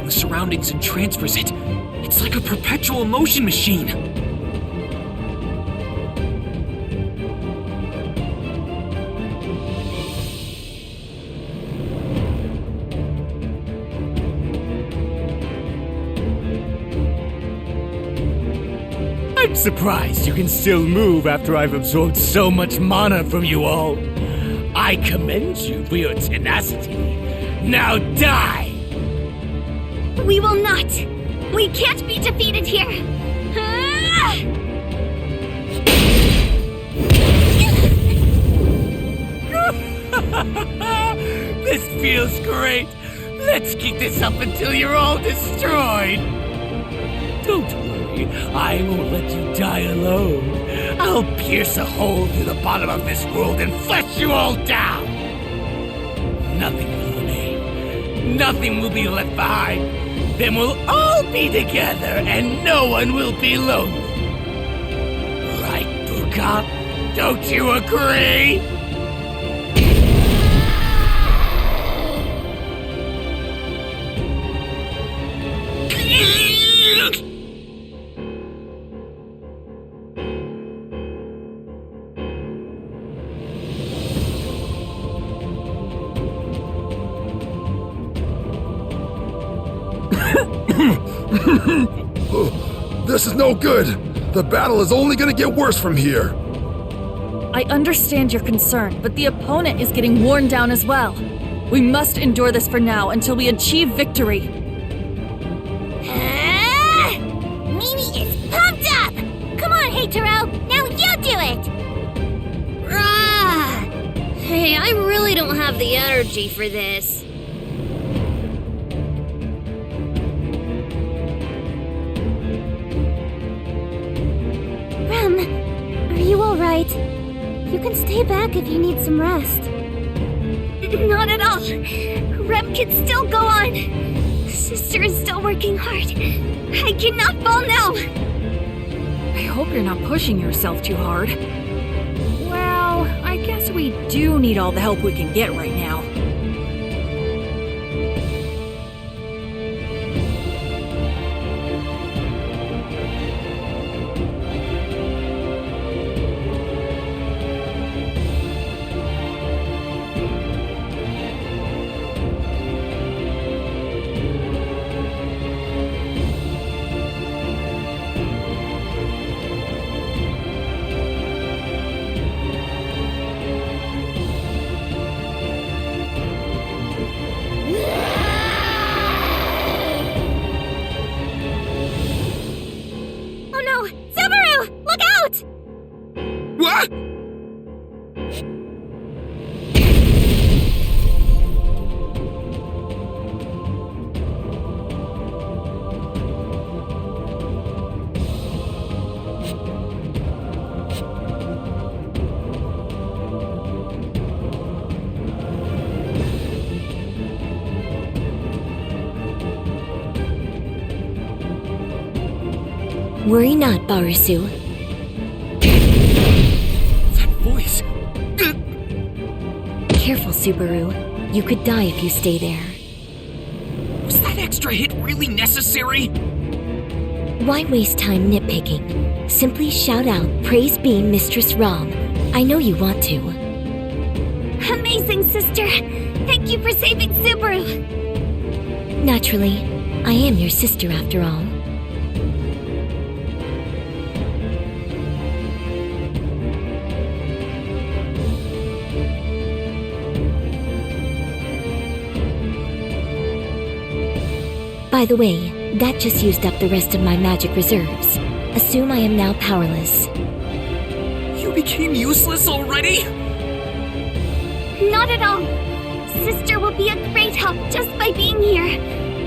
the surroundings and transfers it. It's like a perpetual motion machine. I'm surprised you can still move after I've absorbed so much mana from you all. I commend you for your tenacity. Now die! We will not! We can't be defeated here! This feels great! Let's keep this up until you're all destroyed! Don't worry, I won't let you die alone. I'll pierce a hole through the bottom of this world and flesh you all down! Nothing will remain. Nothing will be left behind. Then we'll all be together and no one will be lonely. Right, Buka? Don't you agree? This is no good! The battle is only gonna get worse from here! I understand your concern, but the opponent is getting worn down as well. We must endure this for now until we achieve victory. Mimi is pumped up! Come on, Heitaro! Now you do it! Rah! Hey, I really don't have the energy for this. Rem, are you alright? You can stay back if you need some rest. Not at all. Rem can still go on. Sister is still working hard. I cannot fall now. I hope you're not pushing yourself too hard. Well, I guess we do need all the help we can get right now. What? Worry not, Barasu. That voice. Careful, Subaru. You could die if you stay there. Was that extra hit really necessary? Why waste time nitpicking? Simply shout out, "Praise be Mistress Rom." I know you want to. Amazing, sister! Thank you for saving Subaru! Naturally, I am your sister after all. By the way, that just used up the rest of my magic reserves. Assume I am now powerless. You became useless already? Not at all. Sister will be a great help just by being here.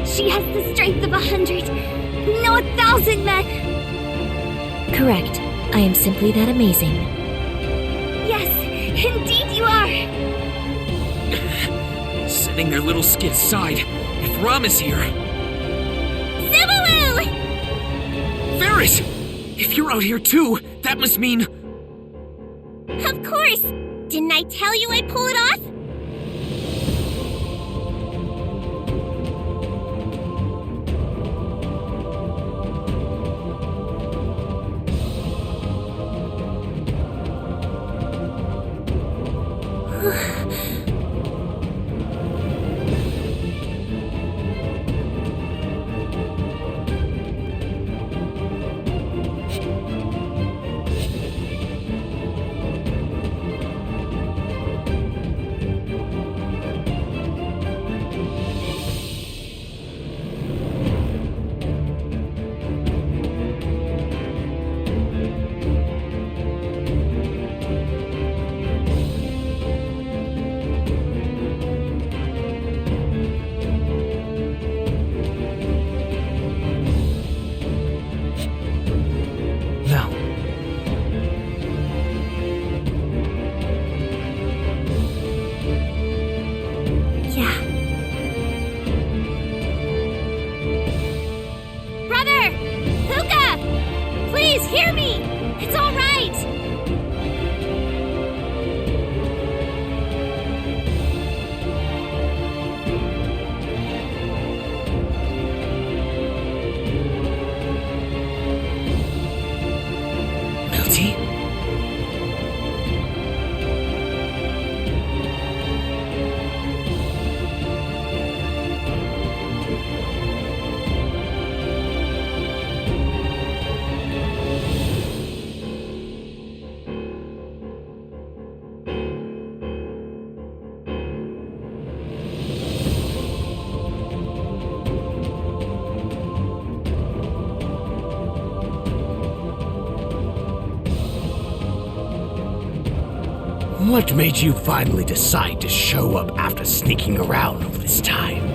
She has the strength of 100, no 1,000 men. Correct. I am simply that amazing. Yes, indeed you are. Setting their little skit aside, if Ram is here... Subaru! Ferris! If you're out here too, that must mean... Of course! Didn't I tell you I'd pull it off? Now, Yeah. Brother! Puka! Please hear me! It's all right! Milty? What made you finally decide to show up after sneaking around all this time?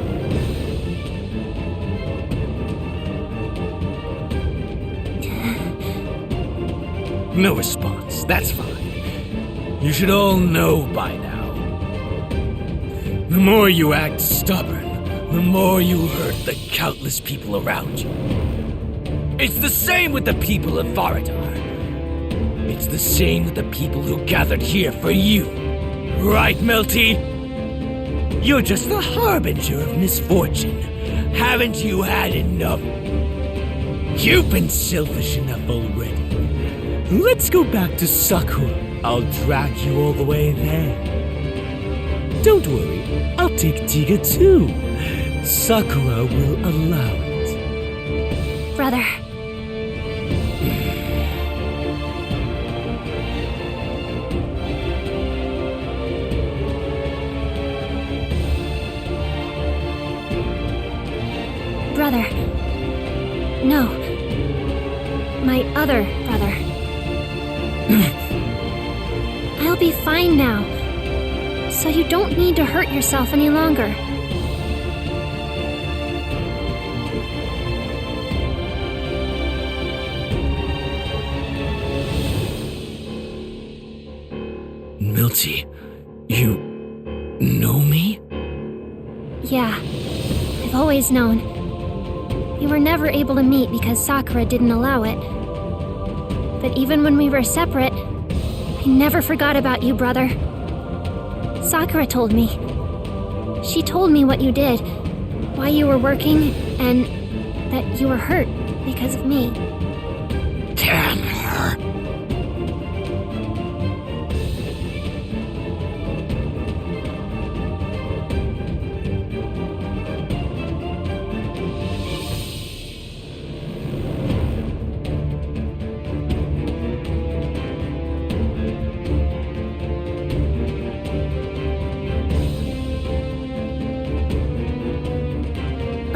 No response, that's fine. You should all know by now. The more you act stubborn, the more you hurt the countless people around you. It's the same with the people of Faradar. It's the same with the people who gathered here for you. Right, Melty? You're just the harbinger of misfortune. Haven't you had enough? You've been selfish enough already. Let's go back to Sakura. I'll drag you all the way there. Don't worry, I'll take Tiga too. Sakura will allow it. Brother. Brother. No. My other brother. I'll be fine now. So you don't need to hurt yourself any longer. Milty, you know me? Yeah. I've always known. We were never able to meet because Sakura didn't allow it. But even when we were separate, I never forgot about you, brother. Sakura told me. She told me what you did, why you were working, and that you were hurt because of me. Damn her.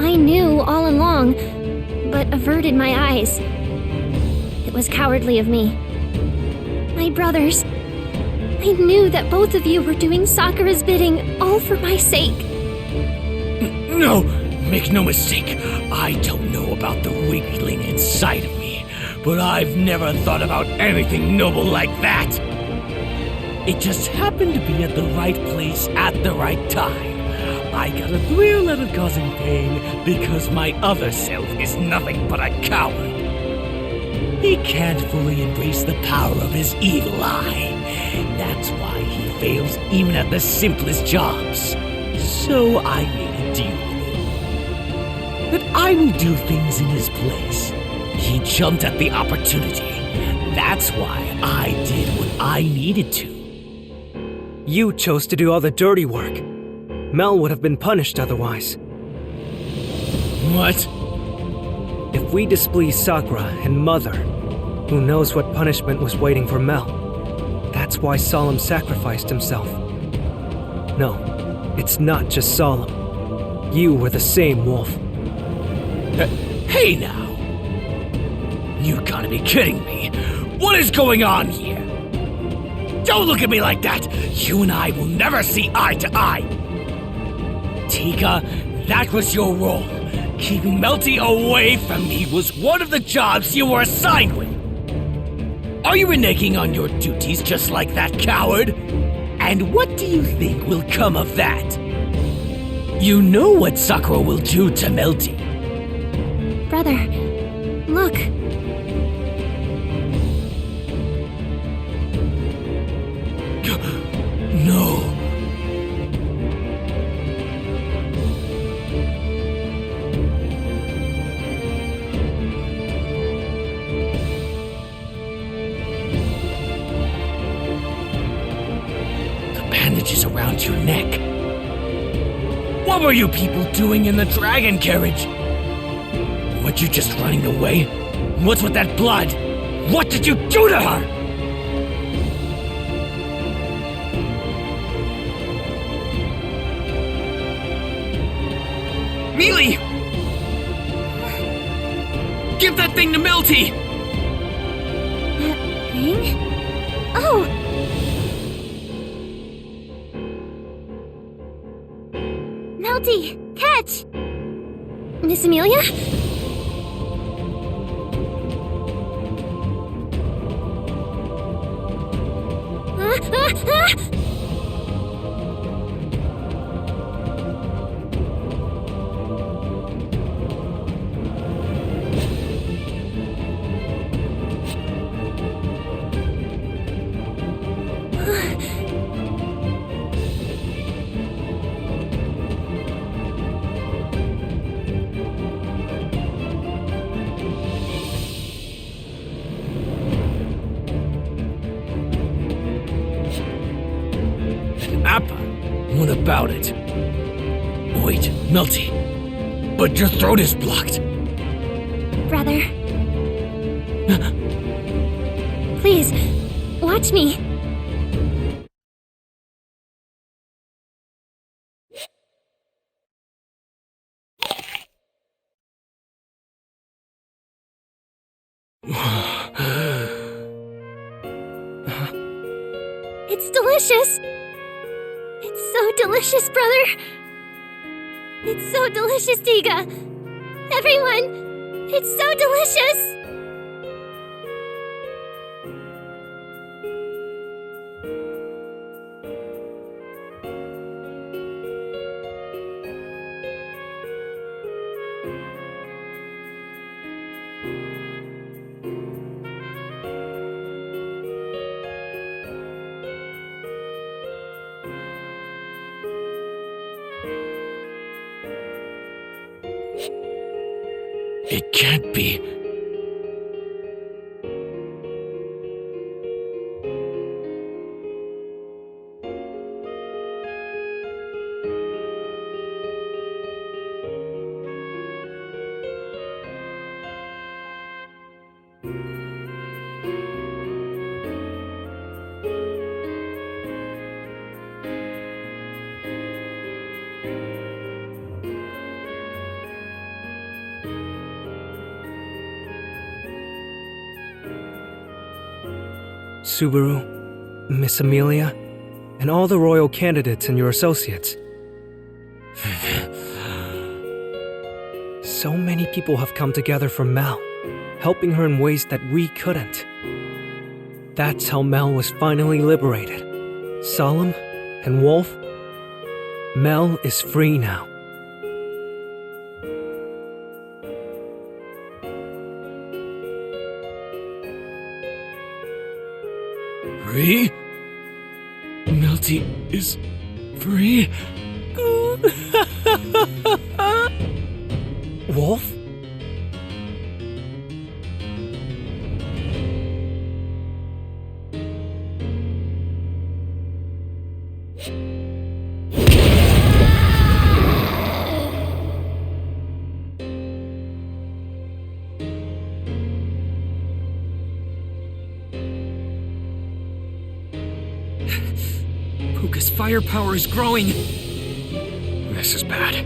I knew all along, but averted my eyes. It was cowardly of me. My brothers, I knew that both of you were doing Sakura's bidding, all for my sake. No, make no mistake. I don't know about the weakling inside of me, but I've never thought about anything noble like that. It just happened to be at the right place at the right time. I got a thrill out of causing pain because my other self is nothing but a coward. He can't fully embrace the power of his evil eye. That's why he fails even at the simplest jobs. So I made a deal with him. That I will do things in his place. He jumped at the opportunity. That's why I did what I needed to. You chose to do all the dirty work. Mel would have been punished otherwise. What? If we displease Sakura and Mother, who knows what punishment was waiting for Mel? That's why Solemn sacrificed himself. No, it's not just Solemn. You were the same, Wolf. Hey now! You gotta be kidding me! What is going on here? Don't look at me like that! You and I will never see eye to eye! Tika, that was your role. Keeping Melty away from me was one of the jobs you were assigned with. Are you reneging on your duties just like that coward? And what do you think will come of that? You know what Sakura will do to Melty. Brother, look. No. The bandages around your neck. What were you people doing in the dragon carriage? Weren't you just running away? What's with that blood? What did you do to her? Mealy! Give that thing to Melty! That thing? Oh! Melty, catch! Miss Amelia? Appa, what about it? Wait, Melty, but your throat is blocked. Brother. Please, watch me. It's delicious. It's so delicious, brother. It's so delicious, Tiga. Everyone, it's so delicious. It can't be. Subaru, Miss Amelia, and all the royal candidates and your associates. So many people have come together for Mel, helping her in ways that we couldn't. That's how Mel was finally liberated. Solemn and Wolf, Mel is free now. Free? Melty is free? Wolf? Puka's firepower is growing. This is bad.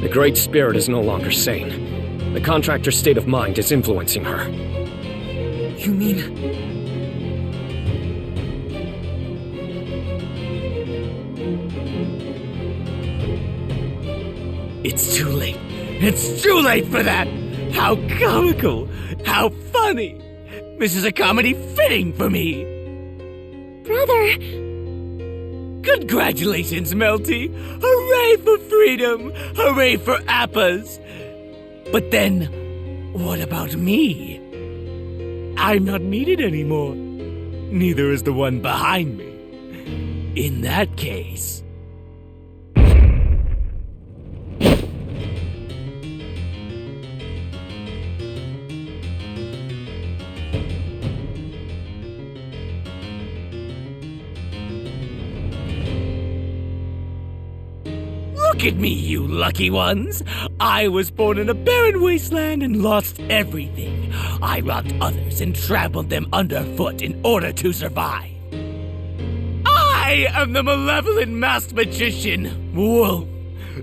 The Great Spirit is no longer sane. The contractor's state of mind is influencing her. You mean... It's too late. It's too late for that! How comical! How funny! This is a comedy fitting for me! Brother! Congratulations, Melty! Hooray for freedom! Hooray for Appas! But then, what about me? I'm not needed anymore. Neither is the one behind me. In that case... Look at me, you lucky ones! I was born in a barren wasteland and lost everything. I robbed others and trampled them underfoot in order to survive. I am the malevolent masked magician, Wolf,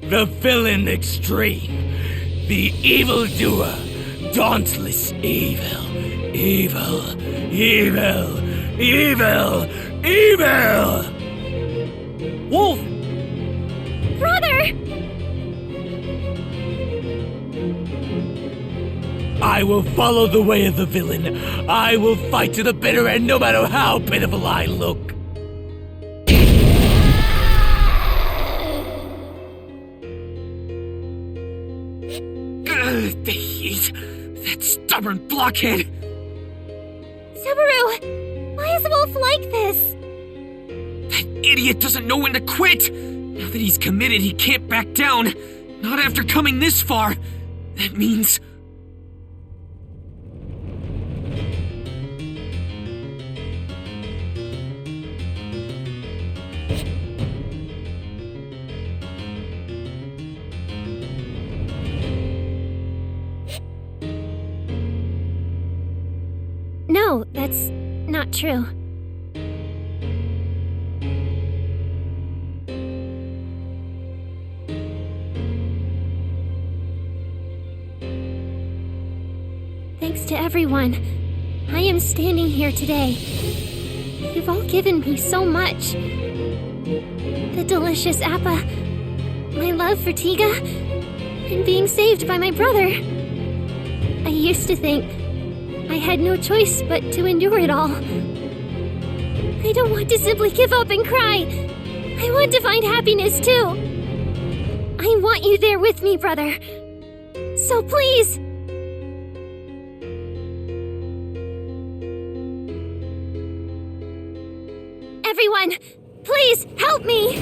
the villain extreme, the evildoer, dauntless evil, evil, evil, evil, evil! Wolf! Brother! I will follow the way of the villain. I will fight to the bitter end no matter how pitiful I look. The heat! That stubborn blockhead! Subaru! Why is Wolf like this? That idiot doesn't know when to quit! Now that he's committed, he can't back down. Not after coming this far. That means... No, that's not true. Thanks to everyone, I am standing here today. You've all given me so much. The delicious Appa, my love for Tiga, and being saved by my brother. I used to think I had no choice but to endure it all. I don't want to simply give up and cry. I want to find happiness too. I want you there with me, brother. So please. Everyone, please help me!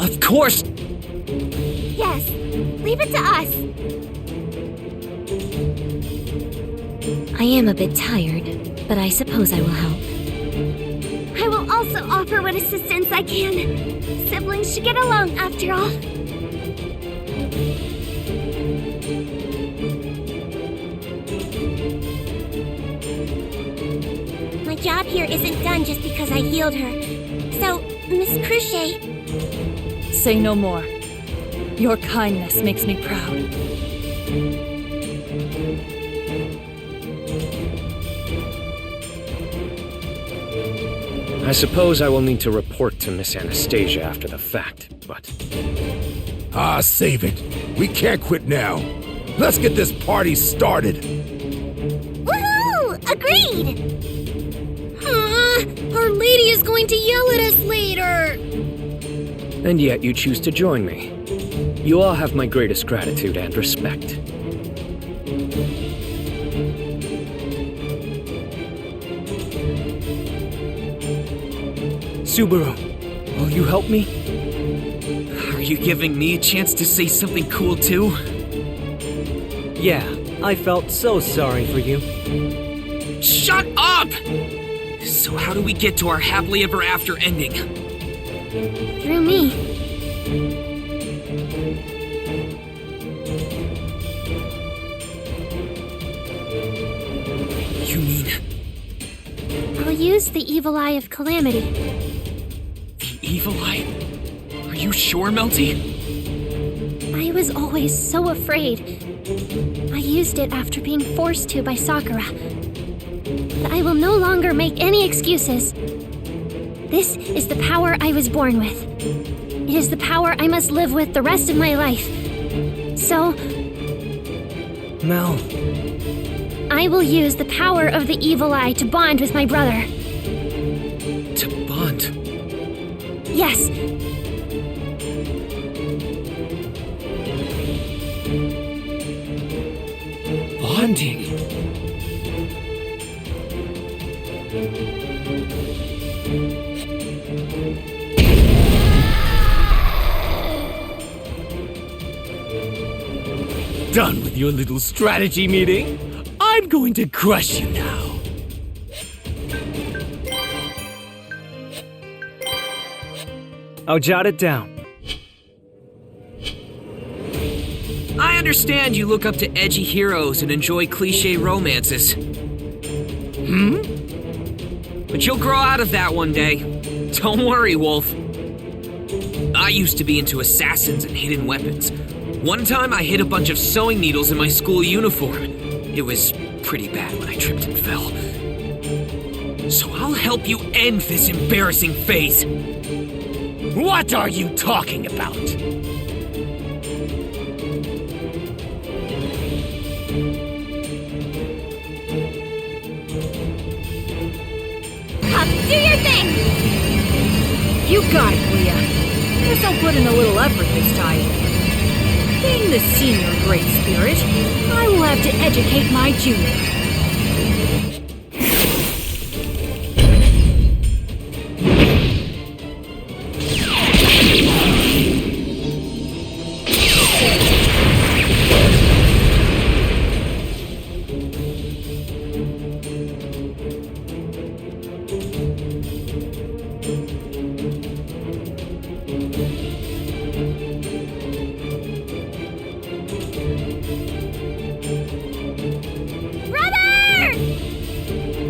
Of course! Yes, leave it to us. I am a bit tired, but I suppose I will help. I will also offer what assistance I can. Siblings should get along after all. My job here isn't done just because I healed her. So, Miss Cruchet... Say no more. Your kindness makes me proud. I suppose I will need to report to Miss Anastasia after the fact, but... Ah, save it. We can't quit now. Let's get this party started. Woohoo! Agreed! Our lady is going to yell at us later! And yet you choose to join me. You all have my greatest gratitude and respect. Subaru, will you help me? Are you giving me a chance to say something cool too? Yeah, I felt so sorry for you. Shut up! So how do we get to our happily ever after ending? Through me. You mean I'll use the evil eye of calamity. the evil eye? Are you sure, Melty? I was always so afraid. I used it after being forced to by Sakura. But I will no longer make any excuses. This is the power I was born with. It is the power I must live with the rest of my life. So, Mel, I will use the power of the evil eye to bond with my brother. To bond? Yes, Bonding? Done with your little strategy meeting? I'm going to crush you now. I'll jot it down. I understand you look up to edgy heroes and enjoy cliche romances. But you'll grow out of that one day. Don't worry, Wolf. I used to be into assassins and hidden weapons. One time I hid a bunch of sewing needles in my school uniform. It was pretty bad when I tripped and fell. So I'll help you end this embarrassing phase. What are you talking about? do your thing! You got it, Leah. Guess I'll put in a little effort this time. Being the senior Great Spirit, I will have to educate my junior.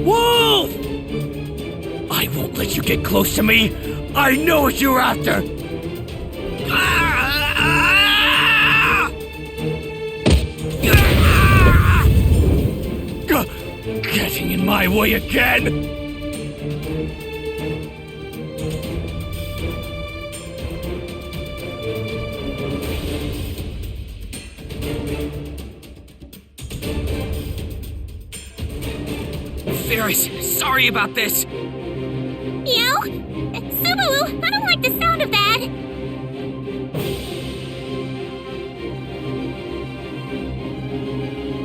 Wolf! I won't let you get close to me! I know what you're after! Getting in my way again! Ferris, sorry about this. Yo? Subaru, I don't like the sound of that.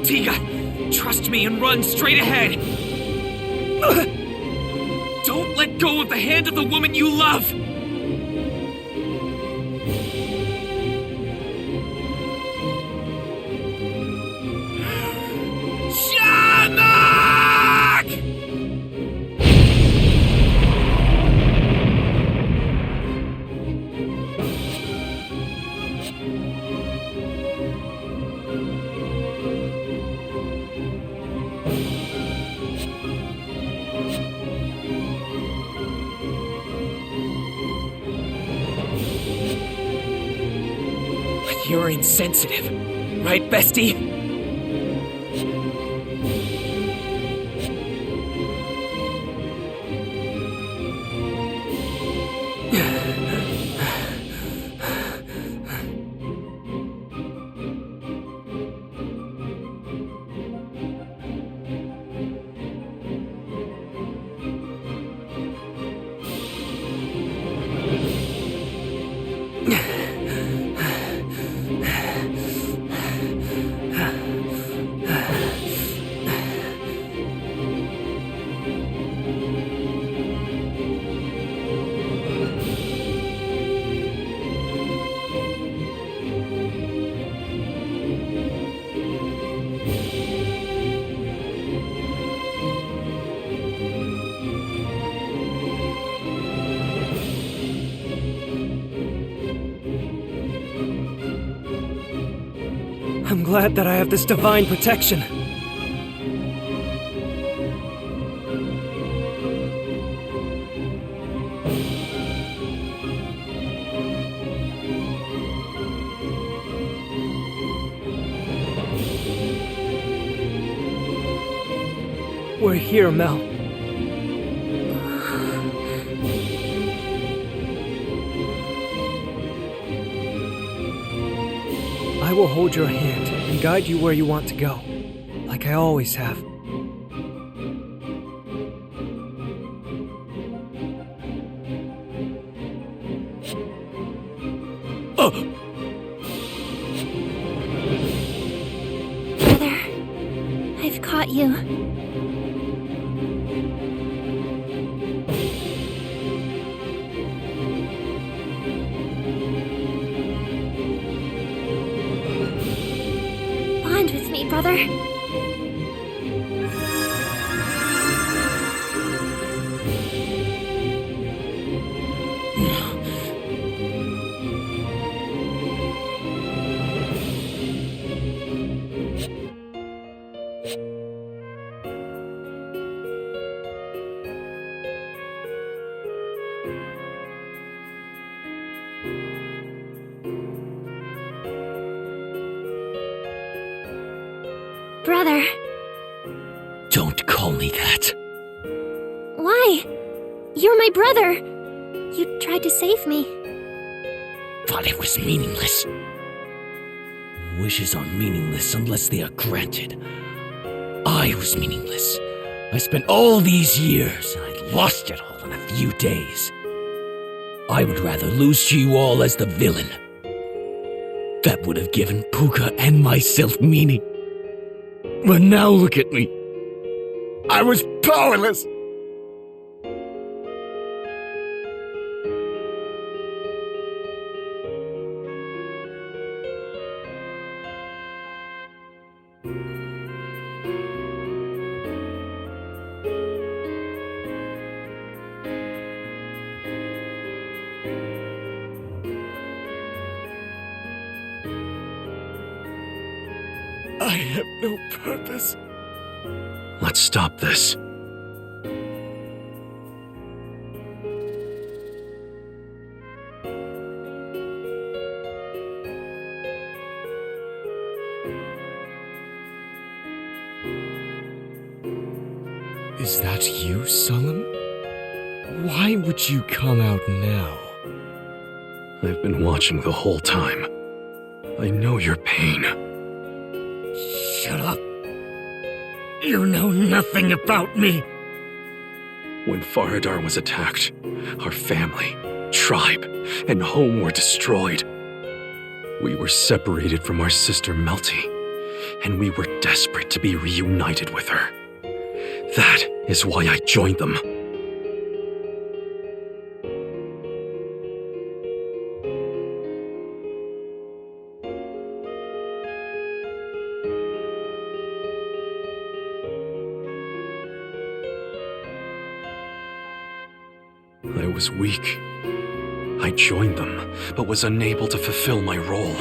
Tiga, trust me and run straight ahead. Don't let go of the hand of the woman you love. You're insensitive, right, bestie? glad that I have this divine protection. We're here, Mel. I will hold your hand and guide you where you want to go, like I always have. Brother, I've caught you. Bond with me, brother. Brother, Don't call me that. why? You're my brother. You tried to save me. Thought it was meaningless. Wishes are meaningless unless they are granted. I was meaningless. I spent all these years and I lost it all in a few days. I would rather lose to you all as the villain. That would have given Puka and myself meaning. But now look at me. I was powerless. I have no purpose. Let's stop this. Is that you, Solemn? Why would you come out now? I've been watching the whole time. I know your pain. Shut up. You know nothing about me. When Faradar was attacked, our family, tribe, and home were destroyed. We were separated from our sister Melty, and we were desperate to be reunited with her. That is why I joined them. I was weak. I joined them, but was unable to fulfill my role.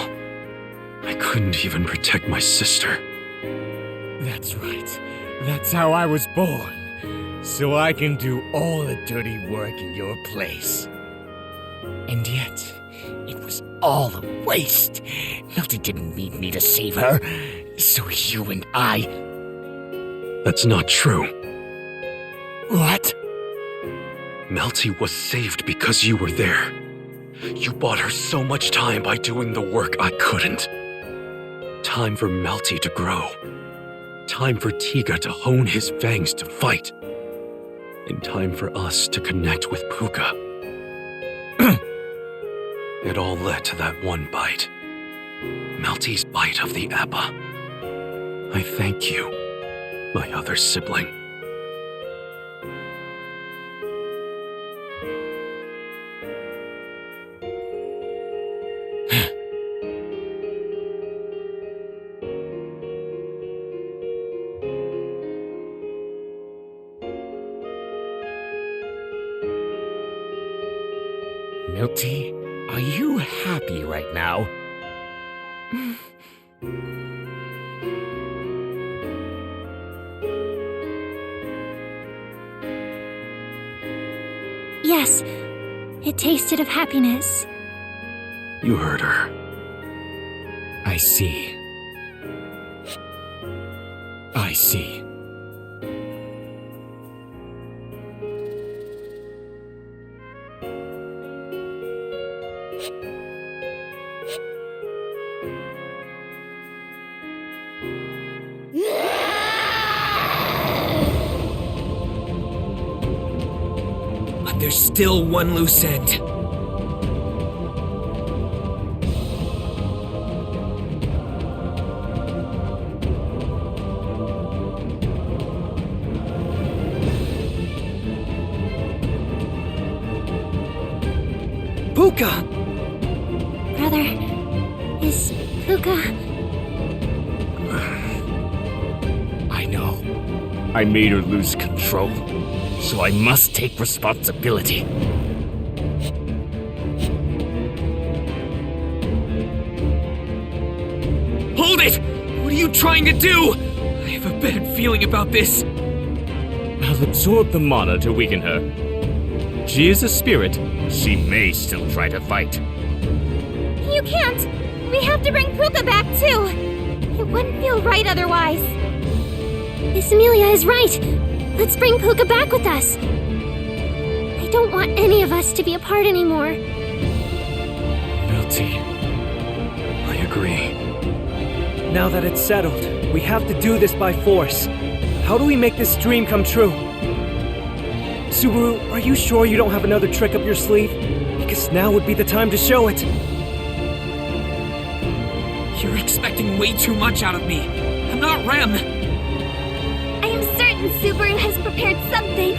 I couldn't even protect my sister. That's right. That's how I was born. So I can do all the dirty work in your place. And yet, it was all a waste. Melty didn't need me to save her. So you and I... That's not true. What? Melty was saved because you were there. You bought her so much time by doing the work I couldn't. Time for Melty to grow. Time for Tiga to hone his fangs to fight. And time for us to connect with Puka. It all led to that one bite. Melty's bite of the Appa. I thank you, my other sibling. Melty, are you happy right now? Yes, it tasted of happiness. You hurt her. I see. I see. But there's still one loose end. Puka! Brother, is Puka... I know. I made her lose control, so I must take responsibility. Hold it! What are you trying to do? I have a bad feeling about this. I'll absorb the mana to weaken her. She is a spirit. She may still try to fight. You can't! We have to bring Puka back, too! It wouldn't feel right otherwise. Miss Amelia is right. Let's bring Puka back with us. I don't want any of us to be apart anymore. Melty. I agree. Now that it's settled, we have to do this by force. How do we make this dream come true? Subaru, are you sure you don't have another trick up your sleeve? Because now would be the time to show it. You're expecting way too much out of me. I'm not Rem. I am certain Subaru has prepared something.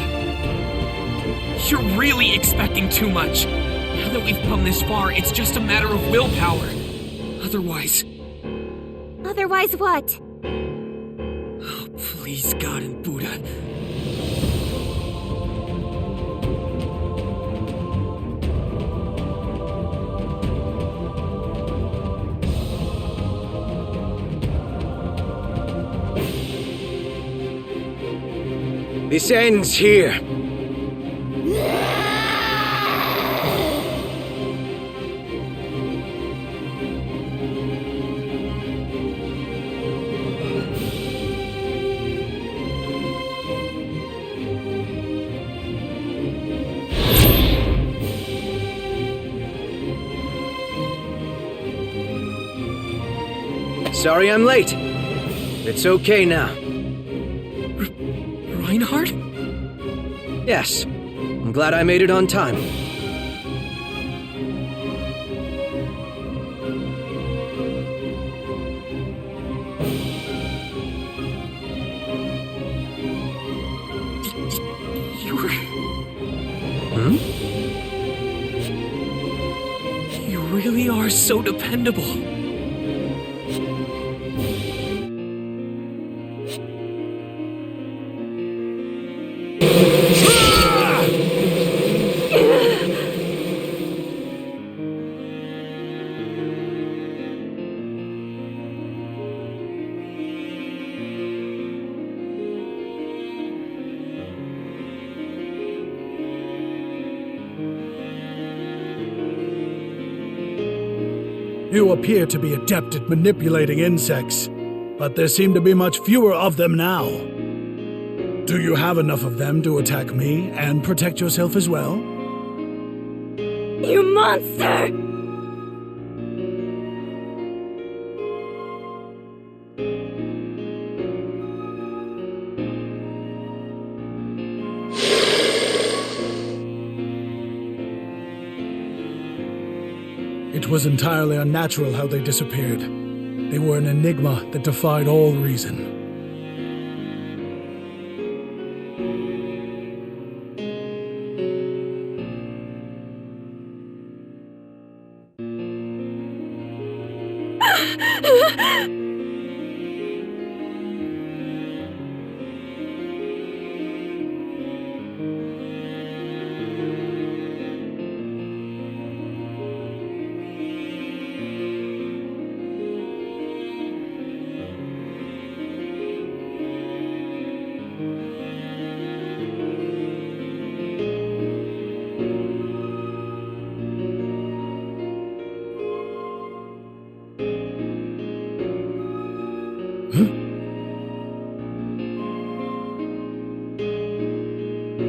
You're really expecting too much. Now that we've come this far, it's just a matter of willpower. Otherwise... Otherwise what? Oh, please, God and Buddha. This ends here. Sorry I'm late. It's okay now. Reinhardt? Yes. I'm glad I made it on time. You're... You really are so dependable. You appear to be adept at manipulating insects, but there seem to be much fewer of them now. Do you have enough of them to attack me and protect yourself as well? You monster! It was entirely unnatural how they disappeared. They were an enigma that defied all reason.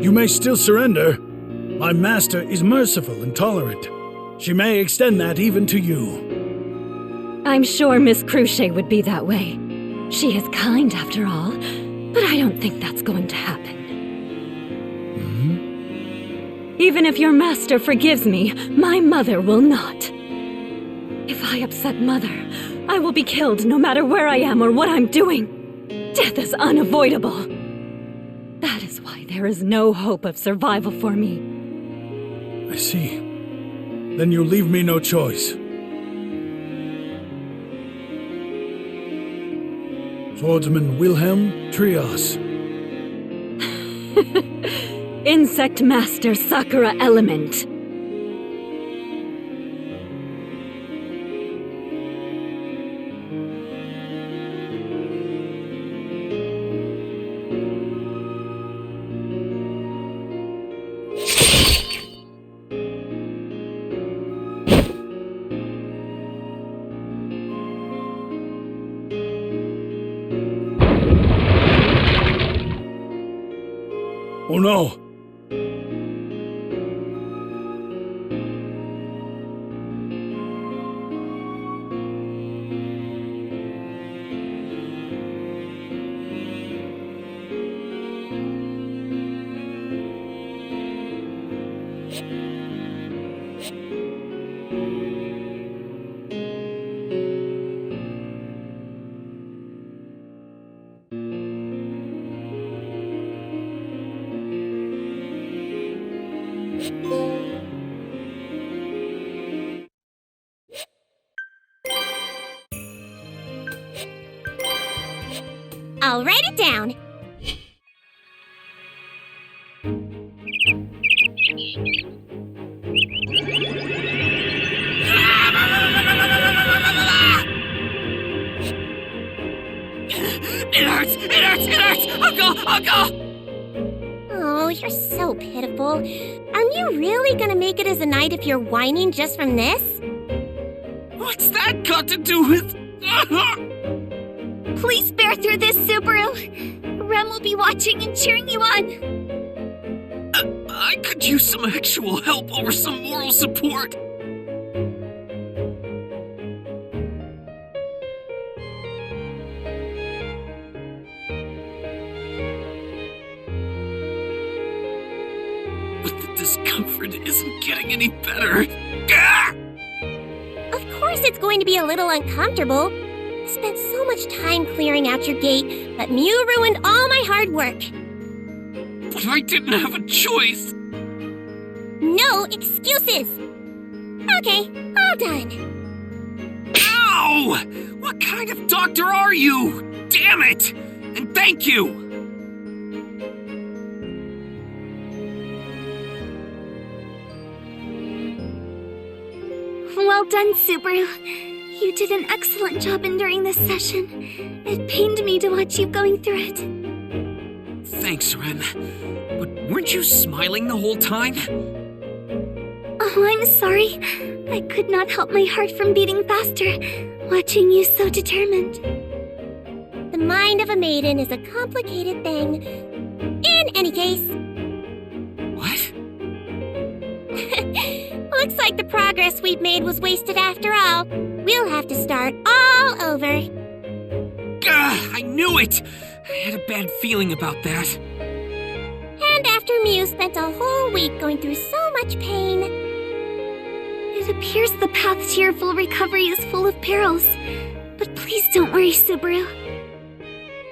You may still surrender. My master is merciful and tolerant. She may extend that even to you. I'm sure Miss Cruchet would be that way. She is kind after all, but I don't think that's going to happen. Even if your master forgives me, my mother will not. If I upset Mother, I will be killed no matter where I am or what I'm doing. Death is unavoidable. That is why there is no hope of survival for me. I see. Then you leave me no choice. Swordsman Wilhelm Trias. Insect Master Sakura Element. Oh no! I'll write it down. It hurts! It hurts! It hurts! I'll go! Oh, you're so pitiful. Are you really gonna make it as a knight if you're whining just from this? What's that got to do with... Please bear through this, Subaru. Rem will be watching and cheering you on. I could use some actual help over some moral support. But the discomfort isn't getting any better. Gah! Of course it's going to be a little uncomfortable. I spent so much time clearing out your gate, but Mew ruined all my hard work. But I didn't have a choice. No excuses. Okay, all done. Ow! What kind of doctor are you? Damn it! And thank you! Well done, Subaru. You did an excellent job enduring this session. It pained me to watch you going through it. Thanks, Ren. But weren't you smiling the whole time? Oh, I'm sorry. I could not help my heart from beating faster, watching you so determined. The mind of a maiden is a complicated thing. In any case... What? Looks like the progress we've made was wasted after all. We'll have to start all over. Gah! I knew it! I had a bad feeling about that. And after Mew spent a whole week going through so much pain... It appears the path to your full recovery is full of perils. But please don't worry, Subaru.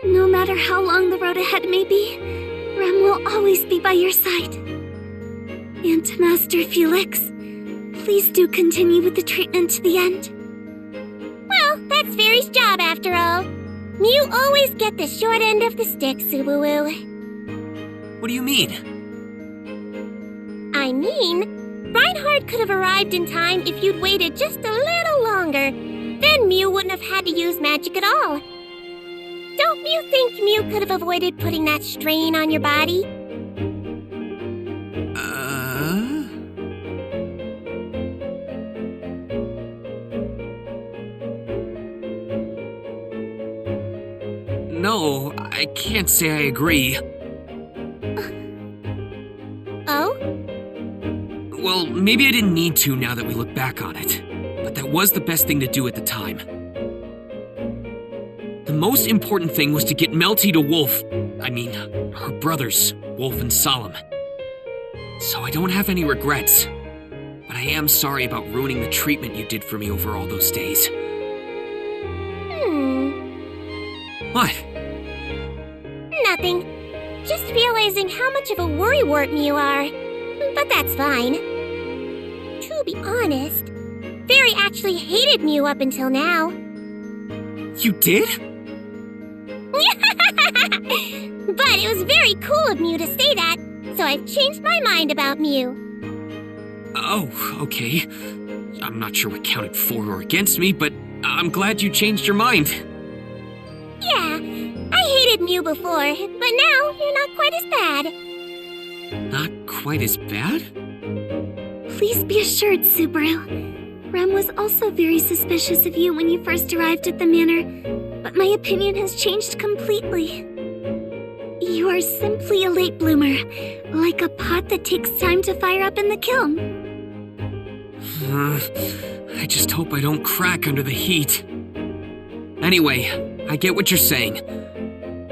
No matter how long the road ahead may be, Rem will always be by your side. And to Master Felix, please do continue with the treatment to the end. Well, that's Fairy's job after all. You always get the short end of the stick, Subaru. What do you mean? I mean, Reinhardt could have arrived in time if you'd waited just a little longer. Then Mew wouldn't have had to use magic at all. Don't you think Mew could have avoided putting that strain on your body? No, I can't say I agree. Well, maybe I didn't need to now that we look back on it. But that was the best thing to do at the time. The most important thing was to get Melty to Wolf. I mean, her brothers, Wolf and Solemn. So I don't have any regrets. But I am sorry about ruining the treatment you did for me over all those days. What? Nothing. Just realizing how much of a worrywart you are. But that's fine. To be honest, Fairy actually hated Mew up until now. You did? But it was very cool of Mew to say that, so I've changed my mind about Mew. Oh, okay. I'm not sure what counted for or against me, but I'm glad you changed your mind. Yeah, I hated Mew before, but now you're not quite as bad. Not quite as bad? Please be assured, Subaru. Rem was also very suspicious of you when you first arrived at the manor, but my opinion has changed completely. You are simply a late bloomer, like a pot that takes time to fire up in the kiln. I just hope I don't crack under the heat. Anyway, I get what you're saying.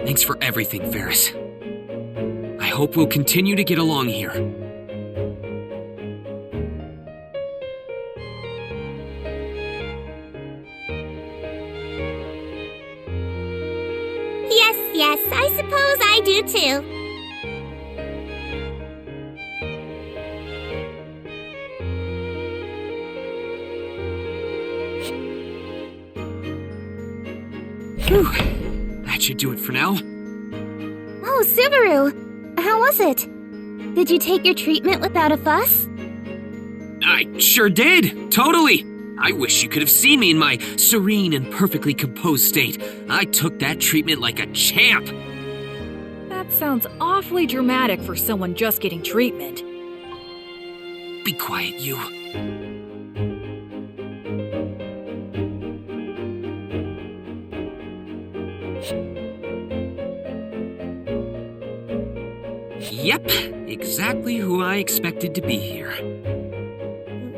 Thanks for everything, Ferris. I hope we'll continue to get along here. Yes, I suppose I do too. Whew. That should do it for now. Oh, Subaru! How was it? Did you take your treatment without a fuss? I sure did! Totally! I wish you could have seen me in my serene and perfectly composed state. I took that treatment like a champ! That sounds awfully dramatic for someone just getting treatment. Be quiet, you. Yep, exactly who I expected to be here.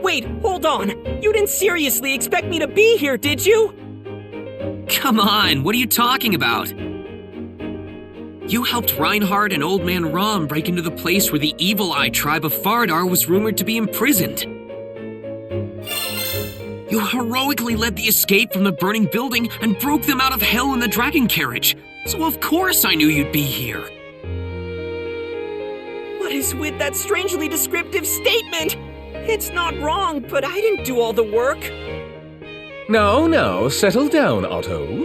Wait, hold on! You didn't seriously expect me to be here, did you? Come on, what are you talking about? You helped Reinhardt and Old Man Rom break into the place where the Evil Eye tribe of Faradar was rumored to be imprisoned. You heroically led the escape from the burning building and broke them out of hell in the dragon carriage. So of course I knew you'd be here. What is with that strangely descriptive statement? It's not wrong, but I didn't do all the work. Now, settle down, Otto.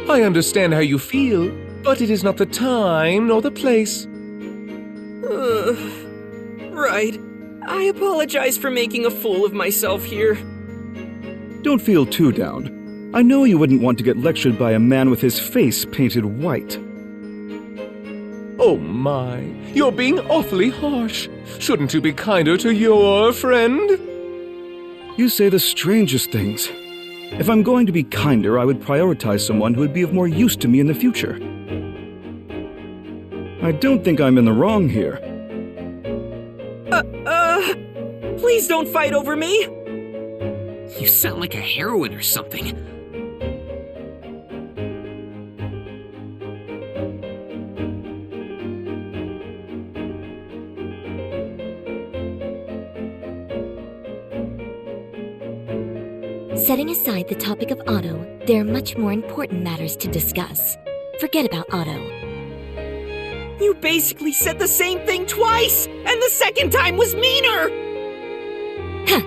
I understand how you feel, but it is not the time nor the place. Right. I apologize for making a fool of myself here. Don't feel too down. I know you wouldn't want to get lectured by a man with his face painted white. Oh my, you're being awfully harsh. Shouldn't you be kinder to your friend? You say the strangest things. If I'm going to be kinder, I would prioritize someone who would be of more use to me in the future. I don't think I'm in the wrong here. Please don't fight over me! You sound like a heroine or something. Setting aside the topic of Otto, there are much more important matters to discuss. Forget about Otto. You basically said the same thing twice, and the second time was meaner! Huh.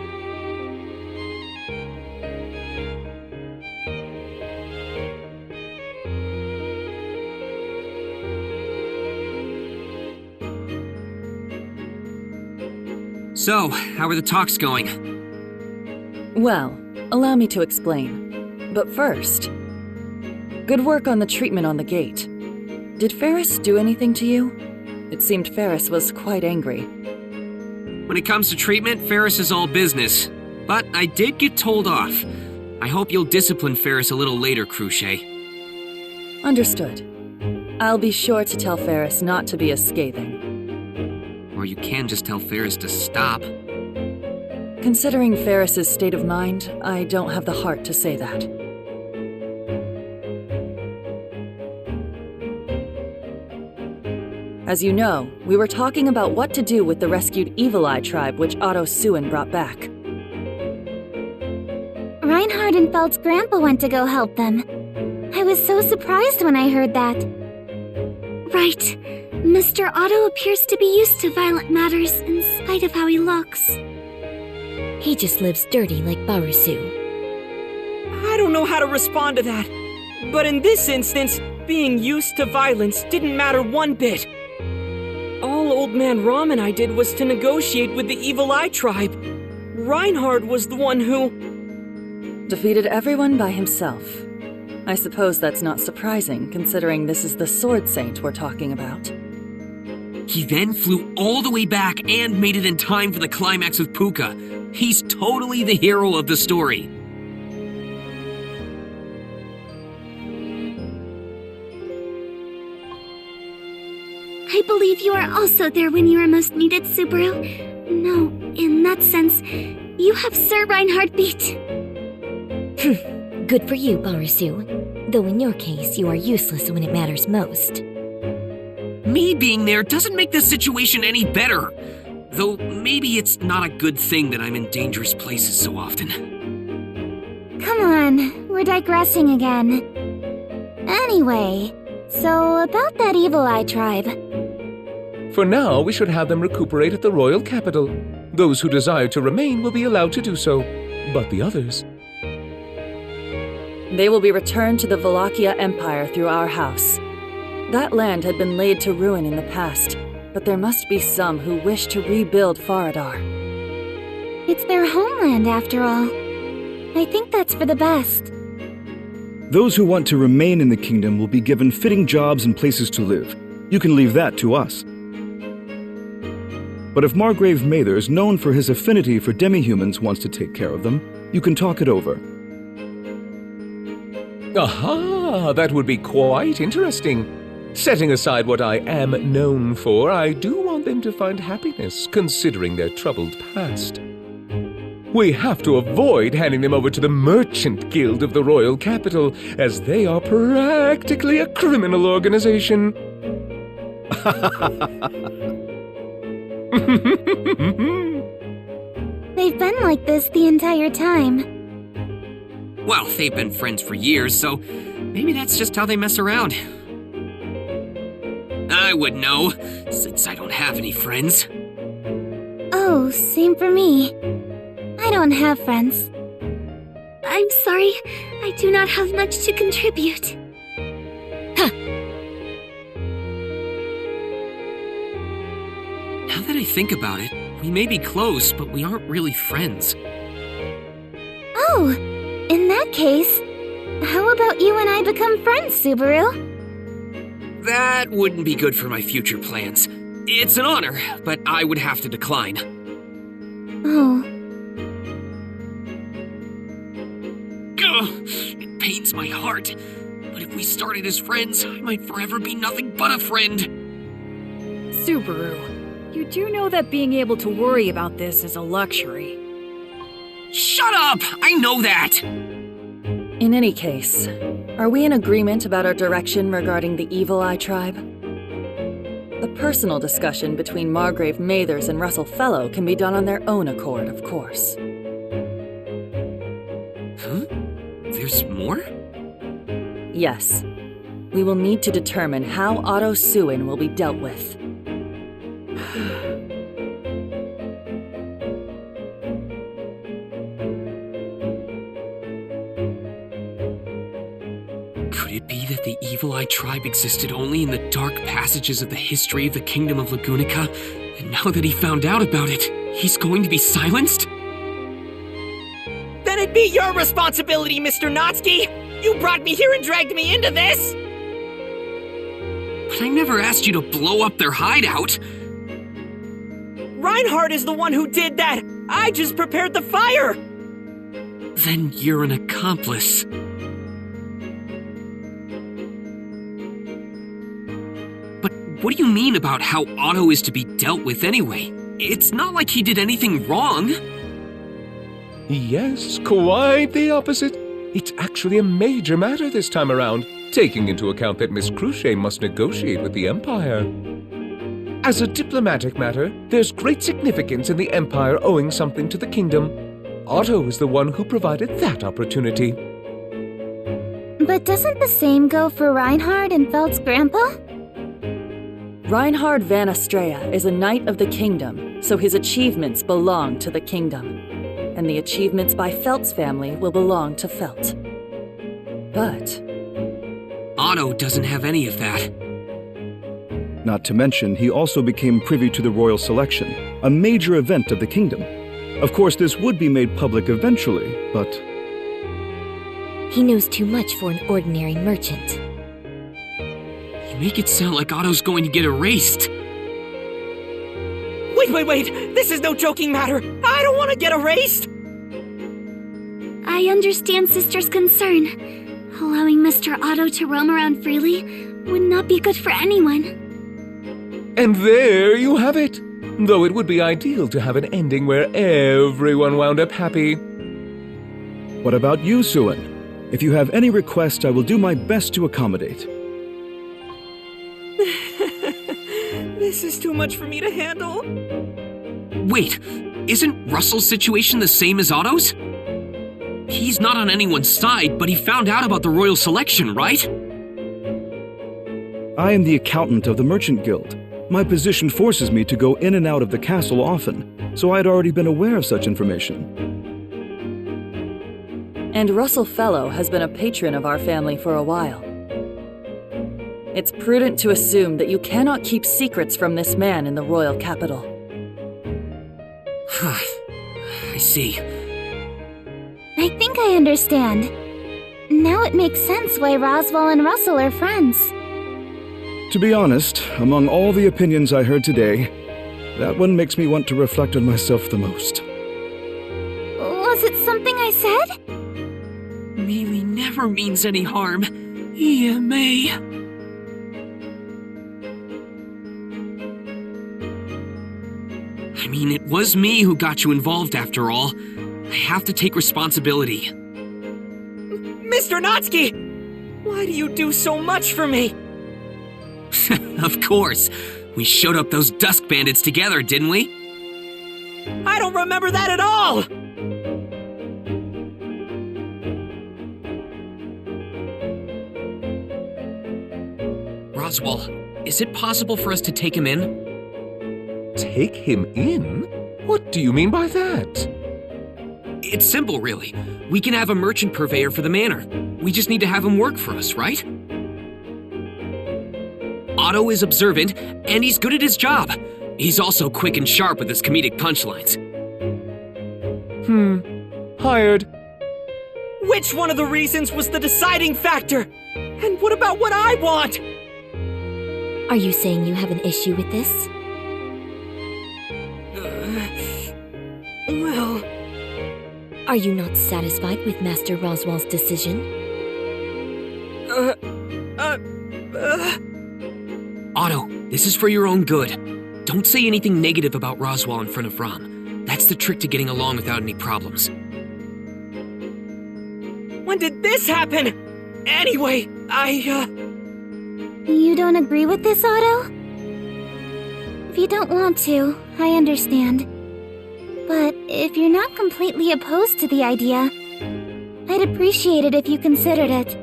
So, how are the talks going? Well, allow me to explain. But first, good work on the treatment on the gate. Did Ferris do anything to you? It seemed Ferris was quite angry. When it comes to treatment, Ferris is all business. But I did get told off. I hope you'll discipline Ferris a little later, Cruchet. Understood. I'll be sure to tell Ferris not to be as scathing. Or you can just tell Ferris to stop. Considering Ferris's state of mind, I don't have the heart to say that. As you know, we were talking about what to do with the rescued Evil Eye tribe which Otto Suin brought back. Reinhard and Feld's grandpa went to go help them. I was so surprised when I heard that. Right. Mr. Otto appears to be used to violent matters in spite of how he looks. He just lives dirty like Barusu. I don't know how to respond to that. But in this instance, being used to violence didn't matter one bit. All Old Man Rom and I did was to negotiate with the Evil Eye tribe. Reinhard was the one who... defeated everyone by himself. I suppose that's not surprising, considering this is the Sword Saint we're talking about. He then flew all the way back and made it in time for the climax with Puka. He's totally the hero of the story. I believe you are also there when you are most needed, Subaru. No, in that sense, you have Sir Reinhard beat. Good for you, Barusu. Though in your case, you are useless when it matters most. Me being there doesn't make this situation any better. Though maybe it's not a good thing that I'm in dangerous places so often. Come on, we're digressing again. Anyway, so about that Evil Eye tribe. For now, we should have them recuperate at the royal capital. Those who desire to remain will be allowed to do so, but the others... They will be returned to the Wallachia Empire through our house. That land had been laid to ruin in the past, but there must be some who wish to rebuild Faradar. It's their homeland, after all. I think that's for the best. Those who want to remain in the kingdom will be given fitting jobs and places to live. You can leave that to us. But if Margrave Mathers, known for his affinity for demi-humans, wants to take care of them, you can talk it over. Aha! That would be quite interesting. Setting aside what I am known for, I do want them to find happiness, considering their troubled past. We have to avoid handing them over to the Merchant Guild of the Royal Capital, as they are practically a criminal organization. They've been like this the entire time. Well, they've been friends for years, so maybe that's just how they mess around. I would know, since I don't have any friends. Oh, same for me. I don't have friends. I'm sorry, I do not have much to contribute. Now that I think about it, we may be close, but we aren't really friends. Oh, in that case, how about you and I become friends, Subaru? That wouldn't be good for my future plans. It's an honor, but I would have to decline. Oh. Ugh, it pains my heart. But if we started as friends, I might forever be nothing but a friend. Subaru, you do know that being able to worry about this is a luxury. Shut up! I know that! In any case, are we in agreement about our direction regarding the Evil Eye tribe? The personal discussion between Margrave Mathers and Russell Fellow can be done on their own accord, of course. Huh? There's more? Yes. We will need to determine how Otto Suin will be dealt with. Could it be that the Evil Eye tribe existed only in the dark passages of the history of the Kingdom of Lagunica, and now that he found out about it, he's going to be silenced? Then it'd be your responsibility, Mr. Natsuki! You brought me here and dragged me into this! But I never asked you to blow up their hideout! Reinhard is the one who did that! I just prepared the fire! Then you're an accomplice. But What do you mean about how Otto is to be dealt with anyway? It's not like he did anything wrong. Yes, quite the opposite. It's actually a major matter this time around, taking into account that Miss Cruciate must negotiate with the Empire. As a diplomatic matter, there's great significance in the Empire owing something to the kingdom. Otto is the one who provided that opportunity. But doesn't the same go for Reinhard and Feld's grandpa? Reinhard van Astrea is a knight of the kingdom, so his achievements belong to the kingdom. And the achievements by Feld's family will belong to Feld. But Otto doesn't have any of that. Not to mention, he also became privy to the royal selection, a major event of the kingdom. Of course, this would be made public eventually, but... He knows too much for an ordinary merchant. You make it sound like Otto's going to get erased. Wait! This is no joking matter! I don't want to get erased! I understand Sister's concern. Allowing Mr. Otto to roam around freely would not be good for anyone. And there you have it! Though it would be ideal to have an ending where everyone wound up happy. What about you, Suan? If you have any request, I will do my best to accommodate. This is too much for me to handle. Wait, isn't Russell's situation the same as Otto's? He's not on anyone's side, but he found out about the royal selection, right? I am the accountant of the Merchant Guild. My position forces me to go in and out of the castle often, so I had already been aware of such information. And Russell Fellow has been a patron of our family for a while. It's prudent to assume that you cannot keep secrets from this man in the royal capital. I see. I think I understand. Now it makes sense why Roswell and Russell are friends. To be honest, among all the opinions I heard today, that one makes me want to reflect on myself the most. Was it something I said? Melee never means any harm. EMA. I mean, it was me who got you involved after all. I have to take responsibility. Mr. Natsuki! Why do you do so much for me? Of course. We showed up those Dusk Bandits together, didn't we? I don't remember that at all! Roswell, is it possible for us to take him in? Take him in? What do you mean by that? It's simple, really. We can have a merchant purveyor for the manor. We just need to have him work for us, right? Otto is observant, and he's good at his job. He's also quick and sharp with his comedic punchlines. Hired. Which one of the reasons was the deciding factor? And what about what I want? Are you saying you have an issue with this? Well... Are you not satisfied with Master Roswell's decision? Otto, this is for your own good. Don't say anything negative about Roswell in front of Rom. That's the trick to getting along without any problems. When did this happen? Anyway, You don't agree with this, Otto? If you don't want to, I understand. But if you're not completely opposed to the idea, I'd appreciate it if you considered it.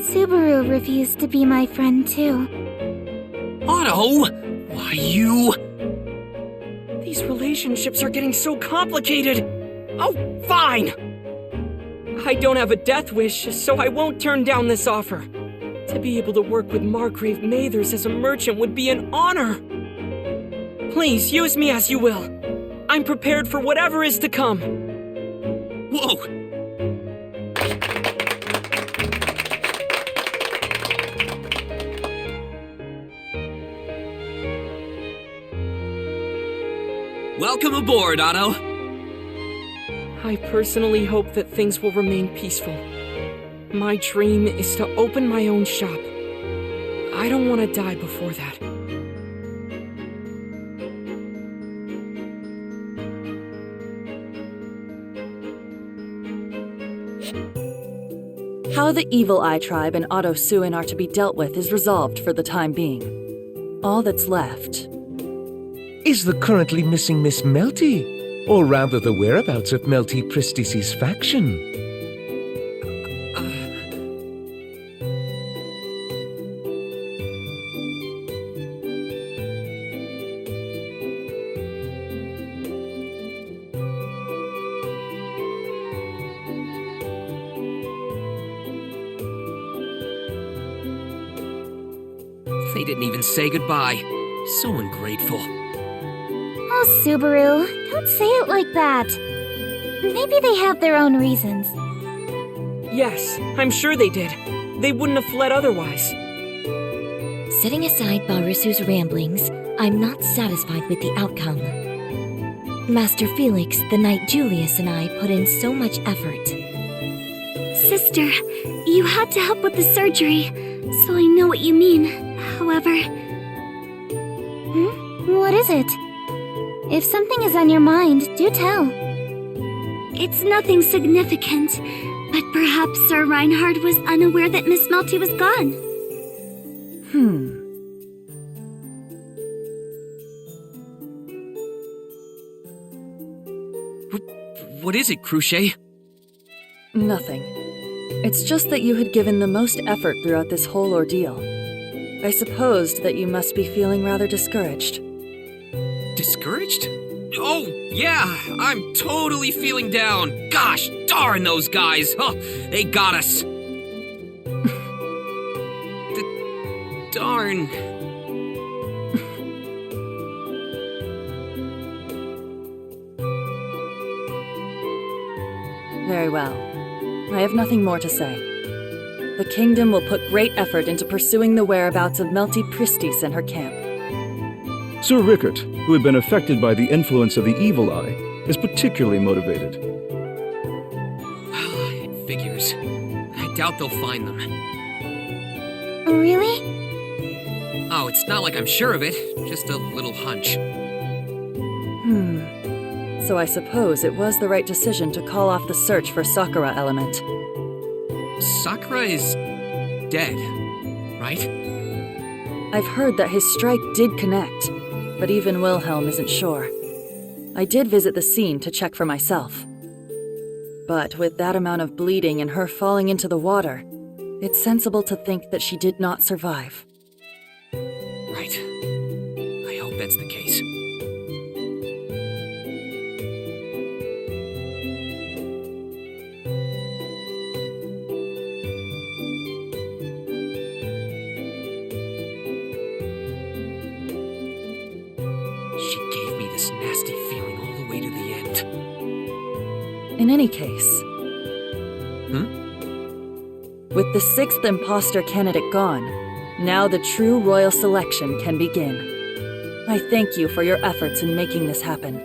Subaru refused to be my friend, too. Otto! Why, you... These relationships are getting so complicated! Oh, fine! I don't have a death wish, so I won't turn down this offer. To be able to work with Margrave Mathers as a merchant would be an honor! Please, use me as you will. I'm prepared for whatever is to come. Whoa! Welcome aboard, Otto. I personally hope that things will remain peaceful. My dream is to open my own shop. I I don't want to die before that. How the Evil Eye Tribe and Otto Suin are to be dealt with is resolved for the time being. All that's left Is the currently missing Miss Melty, or rather the whereabouts of Melty Priestis's faction? They didn't even say goodbye. So ungrateful. Oh, Subaru, don't say it like that. Maybe they have their own reasons. Yes, I'm sure they did. They wouldn't have fled otherwise. Setting aside Barusu's ramblings, I'm not satisfied with the outcome. Master Felix, the knight Julius, and I put in so much effort. Sister, you had to help with the surgery, so I know what you mean. However... What is it? If something is on your mind, do tell. It's nothing significant, but perhaps Sir Reinhard was unaware that Miss Melty was gone. What is it, Cruchet? Nothing. It's just that you had given the most effort throughout this whole ordeal. I supposed that you must be feeling rather discouraged. Discouraged? Oh, yeah, I'm totally feeling down. Gosh darn those guys. Oh, they got us. Darn. Very well. I have nothing more to say. The kingdom will put great effort into pursuing the whereabouts of Melty Priestis and her camp. Sir Rickert, who had been affected by the influence of the Evil Eye, is particularly motivated. Well, it figures. I doubt they'll find them. Really? Oh, it's not like I'm sure of it. Just a little hunch. So I suppose it was the right decision to call off the search for Sakura Element. Sakura is dead, right? I've heard that his strike did connect, but even Wilhelm isn't sure. I did visit the scene to check for myself. But with that amount of bleeding and her falling into the water, it's sensible to think that she did not survive. Right. I hope that's the case. She gave me this nasty feeling all the way to the end. In any case... With the 6th imposter candidate gone, now the true royal selection can begin. I thank you for your efforts in making this happen.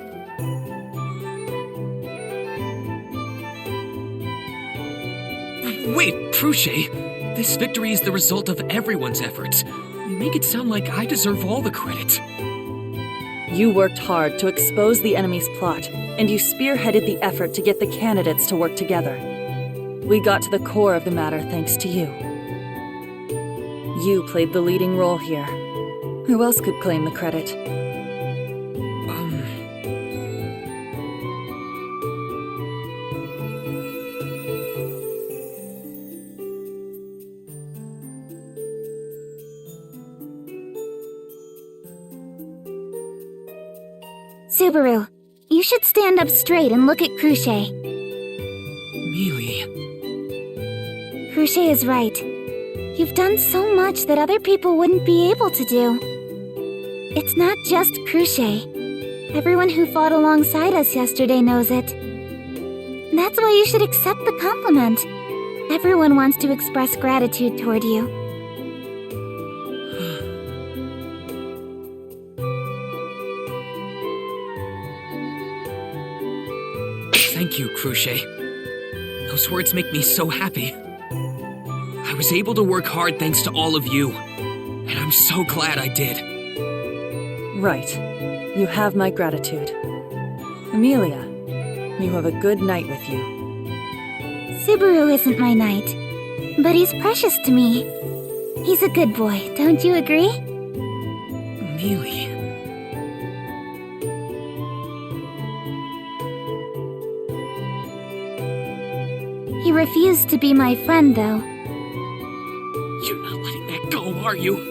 Wait, Cruchet! This victory is the result of everyone's efforts. You make it sound like I deserve all the credit. You worked hard to expose the enemy's plot, and you spearheaded the effort to get the candidates to work together. We got to the core of the matter thanks to you. You played the leading role here. Who else could claim the credit? Subaru, you should stand up straight and look at Cruchet. Mealy. Cruchet is right. You've done so much that other people wouldn't be able to do. It's not just Cruchet. Everyone who fought alongside us yesterday knows it. That's why you should accept the compliment. Everyone wants to express gratitude toward you. Thank you, Cruchet. Those words make me so happy. I was able to work hard thanks to all of you. And I'm so glad I did. Right. You have my gratitude. Amelia, you have a good knight with you. Subaru isn't my knight, but he's precious to me. He's a good boy, don't you agree? Amelia. He refused to be my friend, though. You're not letting that go, are you?